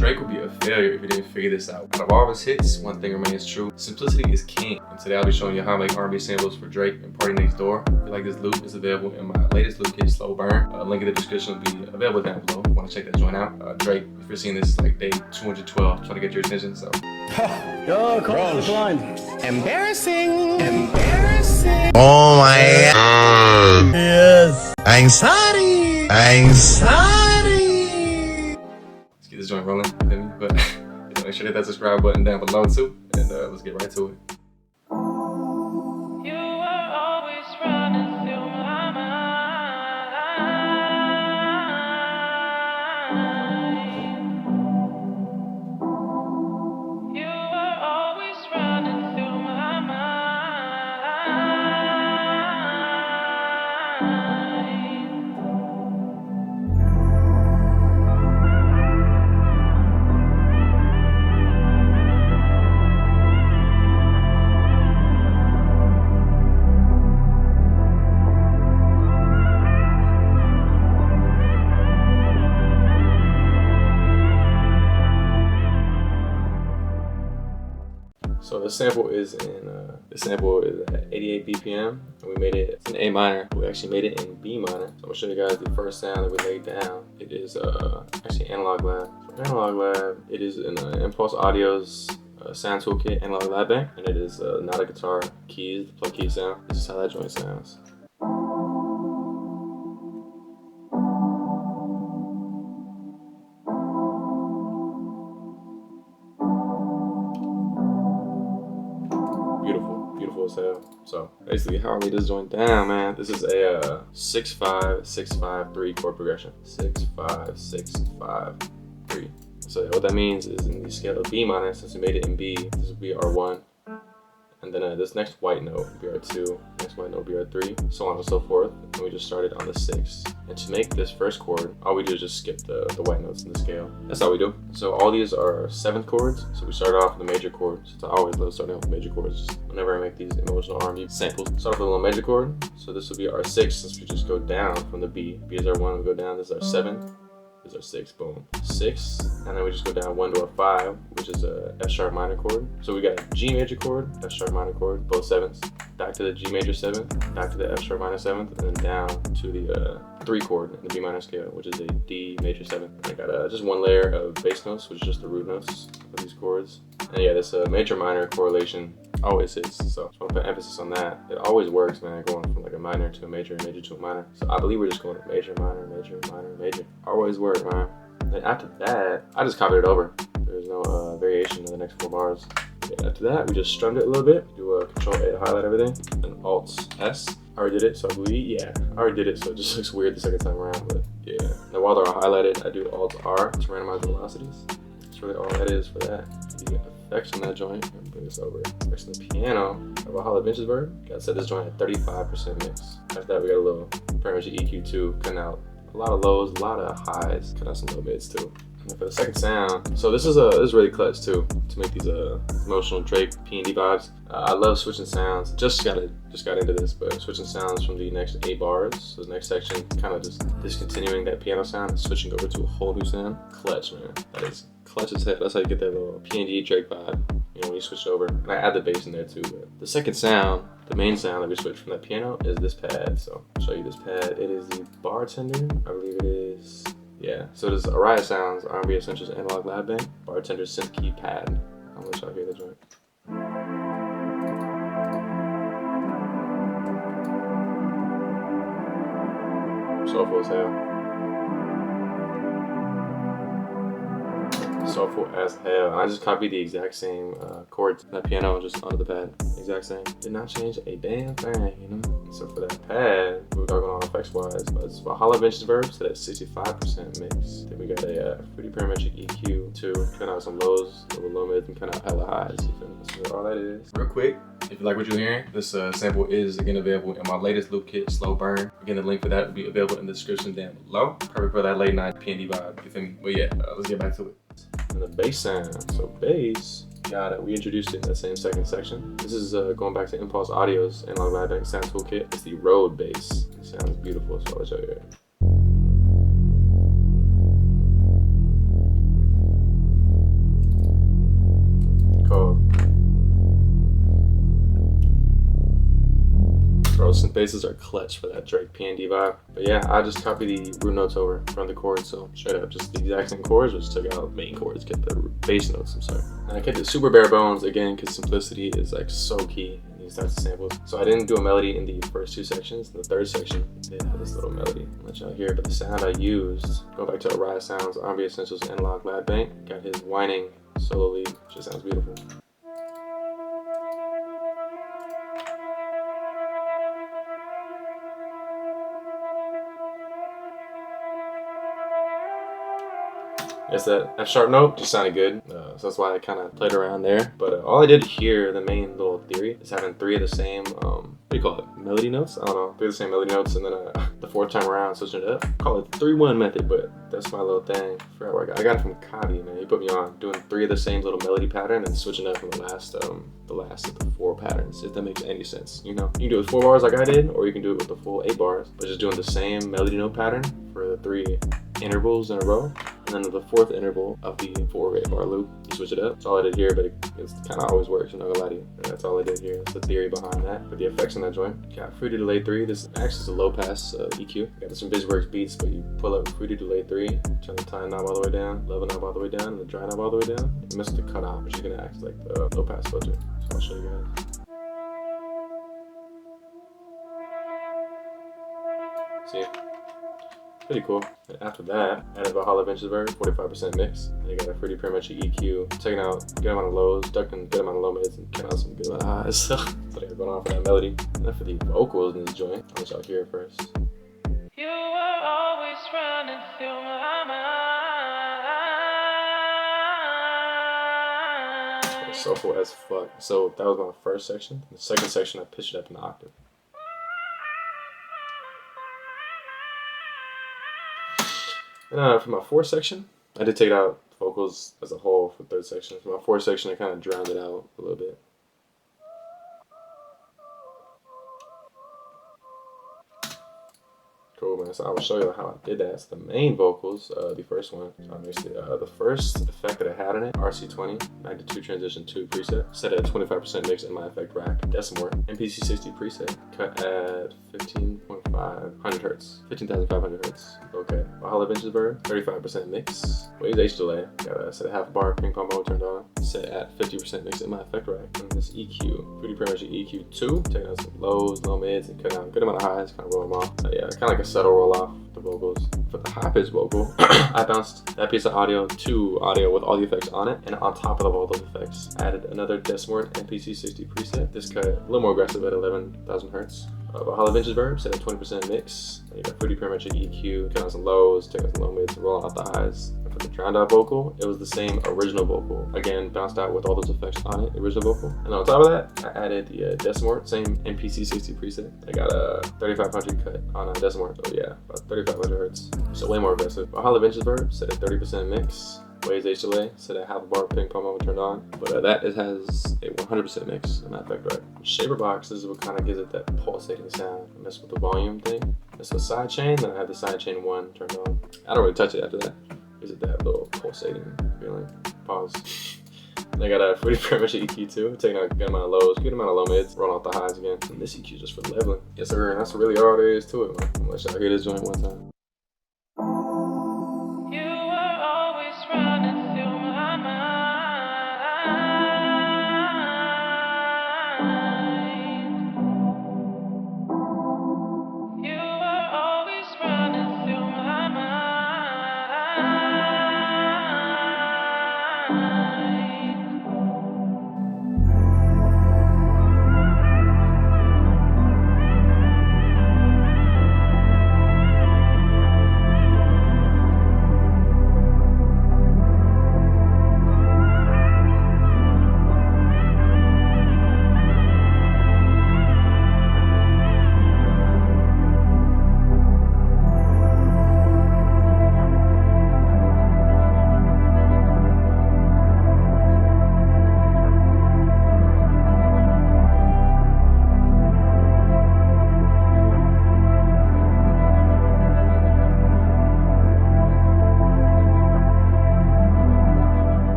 Drake would be a failure if he didn't figure this out. Out of all of his hits, one thing remains true: simplicity is king. And today I'll be showing you how to make R&B samples for Drake and Party Next Door. If you like this loop, it's available in my latest loop kit, Slow Burn. Link in the description will be available down below. Want to check that joint out? Drake, if you're seeing this, like day 212, trying to get your attention. So. Yo, call the blind. Embarrassing. Embarrassing. Oh my God. Yes. Anxiety. Anxiety. Let's get this joint rolling, but make sure to hit that subscribe button down below too, and let's get right to it. So the sample is at 88 BPM, and we made it in A minor. We actually made it in B minor. So I'm gonna show you guys the first sound that we laid down. It is actually Analog Lab. For Analog Lab, it is in Impulse Audio's sound toolkit, Analog Lab Bank, and it is not a guitar keys, the plug key sound. This is how that joint sounds. Beautiful as hell. So basically how I laid this joint down, man, this is a 6-5-6-5-3 chord progression. 6-5-6-5-3. So what that means is in the scale of B minor, since we made it in B, this would be R1. And then this next white note would be R2, next white note would be R3, so on and so forth. And we just started on the 6. And to make this first chord, all we do is just skip the white notes in the scale. That's all we do. So all these are 7th chords. So we start off with the major chord. So I always love starting off with major chords. Just whenever I make these emotional R&B samples, start off with a little major chord. So this would be our 6, since we just go down from the B. B is our 1, we go down. This is our 7. Is our 6, boom. 6, and then we just go down 1 to our 5, which is a F sharp minor chord. So we got a G major chord, F sharp minor chord, both 7s. Back to the G major 7th, back to the F sharp minor 7th, and then down to the 3 chord in the B minor scale, which is a D major 7th. I got just one layer of bass notes, which is just the root notes of these chords. And yeah, this major minor correlation always hits, so I just want to put emphasis on that. It always works, man, going from like a minor to a major, major to a minor. So I believe we're just going major, minor, major, minor, major. Always work, man. And after that, I just copied it over. There's no variation in the next 4 bars. Yeah, after that, we just strummed it a little bit. Do a Control-A to highlight everything, and Alt-S. I already did it, so I believe, yeah, I already did it, so it just looks weird the second time around, but yeah. Now while they're all highlighted, I do Alt-R to randomize the velocities. That's really all that is for that. You get effects on that joint, and bring this over. Next to the piano, I have a Hollow Benches verb. Gotta set this joint at 35% mix. After that, we got a little parametric EQ too, cutting out a lot of lows, a lot of highs, cut out some low mids too. And for the second sound, so this is really clutch too, to make these emotional Drake P&D vibes. I love switching sounds. Just got into this, but switching sounds from the next 8 bars. So the next section, kind of just discontinuing that piano sound and switching over to a whole new sound. Clutch, man. That is clutch as hell. That's how you get that little P&D Drake vibe, you know, when you switch over. And I add the bass in there too. But the second sound, the main sound that we switch from that piano is this pad. So I'll show you this pad. It is the Bartender, I believe it is. Yeah, so this is Araya Sounds, R&B Essentials Analog Lab Bank, Bartender Synth Key Pad. I'll let y'all hear the joint. Soulful as hell. Soulful as hell. I just copied the exact same chords, that piano, just onto the pad. Exact same. Did not change a damn thing, you know? So for that pad, we got going on effects wise, but it's a Hollow Benches verb, so that's 65% mix. Then we got a pretty parametric EQ too, cut out some lows, little low mids, and cut out hella highs. You feel me? That's really all that is. Real quick, if you like what you're hearing, this sample is again available in my latest loop kit, Slow Burn. Again, the link for that will be available in the description down below. Perfect for that late night P&D vibe, you feel me? But yeah, let's get back to it. And the bass sound. So bass, got it. We introduced it in that same second section. This is going back to Impulse Audio's Analog Lab Bank Sound Toolkit. It's the Road bass. It sounds beautiful, so I'll show you. synth basses are clutch for that Drake PND vibe. But yeah, I just copied the root notes over from the chords, so straight up just the exact same chords, just took out main chords, kept the bass notes, I'm sorry. And I kept it super bare bones, again, because simplicity is like so key in these types of samples. So I didn't do a melody in the first 2 sections. In the third section, it had this little melody. I'll let y'all hear, but the sound I used, go back to Orion Sounds, R&B Essentials, Analog Lab Bank, got his whining solo lead, just sounds beautiful. It's that F sharp note just sounded good, so that's why I kind of played around there. But all I did here, the main little theory, is having 3 of the same, what do you call it, melody notes? I don't know, 3 of the same melody notes, and then the 4th time around switching it up. Call it 3-1 method, but that's my little thing. I forgot where I got it from Kabi, man. He put me on doing 3 of the same little melody pattern and switching up from the last of the 4 patterns, if that makes any sense. You know, you can do it with 4 bars like I did, or you can do it with the full 8 bars, but just doing the same melody note pattern for the 3 intervals in a row, and then the 4th interval of the 4 8-bar loop, you switch it up. That's all I did here, but it kind of always works, I'm not gonna lie to you. And that's all I did here. That's the theory behind that. But the effects on that joint, got Fruity Delay 3. This actually is a low pass EQ. Got this from BizWorks Beats, but you pull up Fruity Delay 3, turn the time knob all the way down, level knob all the way down, and the dry knob all the way down. You miss the cutoff, which is gonna act like the low pass filter. So I'll show you guys. See? Pretty cool. And after that, added Valhalla Vintage Verb, 45% mix. And you got a pretty parametric EQ, taking out a good amount of lows, ducking a good amount of low mids, and cutting out some good amount of highs. So they were going on for that melody. And then for the vocals in this joint, I'll let y'all hear it first. You were always running through my mind. Soulful as fuck. So that was my first section. The second section, I pitched it up an octave. And for my 4th section, I did take out vocals as a whole for 3rd section. For my 4th section, I kind of drowned it out a little bit. Cool, man. So I will show you how I did that. So the main vocals, the first one, so I mixed it. The first effect that I had in it, RC20, magnitude transition 2 preset, set at 25% mix in my effect rack. Decimort, MPC60 preset, cut at 15.500 hertz, 15,500 hertz. Okay. Valhalla Vintage Verb, 35% mix. Waves H delay, got a set at half a bar, ping pong mode turned on, set at 50% mix in my effect rack. And this EQ, pretty much EQ2, taking out some lows, low mids, and cutting out a good amount of highs, kind of roll them off. Yeah, kind of like a subtle roll off the vocals. For the high pitch vocal, I bounced that piece of audio to audio with all the effects on it, and on top of all those effects, added another Decimort MPC60 preset. This cut a little more aggressive at 11,000 hertz. Valhalla Vintage Verb set at 20% mix. And you got pretty parametric EQ, cut out some lows, take out some low mids, roll out the highs. And for the drowned out vocal, it was the same original vocal. Again, bounced out with all those effects on it, the original vocal. And on top of that, I added the Decimort, same MPC60 preset. I got a 3500 cut on Decimort, so yeah, about 3500 hertz. So way more aggressive. Valhalla Vintage Verb set at 30% mix. Waves H delay, set at half a bar, ping pong mode turned on. But that it has a 100% mix in that effect right. Shaper box is what kind of gives it that pulsating sound. I mess with the volume thing. Mess with sidechain, then I have the sidechain 1 turned on. I don't really touch it after that. Gives it that little pulsating feeling. Pause. And I got a pretty much EQ2, taking out a good amount of lows, good amount of low mids, rolling off the highs again. And this EQ just for leveling. Yes sir, and that's really all there is to it, man. I'm gonna let y'all hear this joint one time.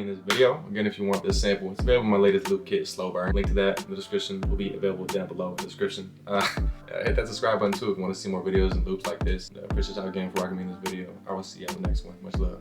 me in this video. Again, if you want this sample, it's available in my latest loop kit, Slow Burn. Link to that in the description will be available down below in the description. Hit that subscribe button too if you want to see more videos and loops like this. Appreciate y'all again for rocking me in this video. I will see you on the next one. Much love.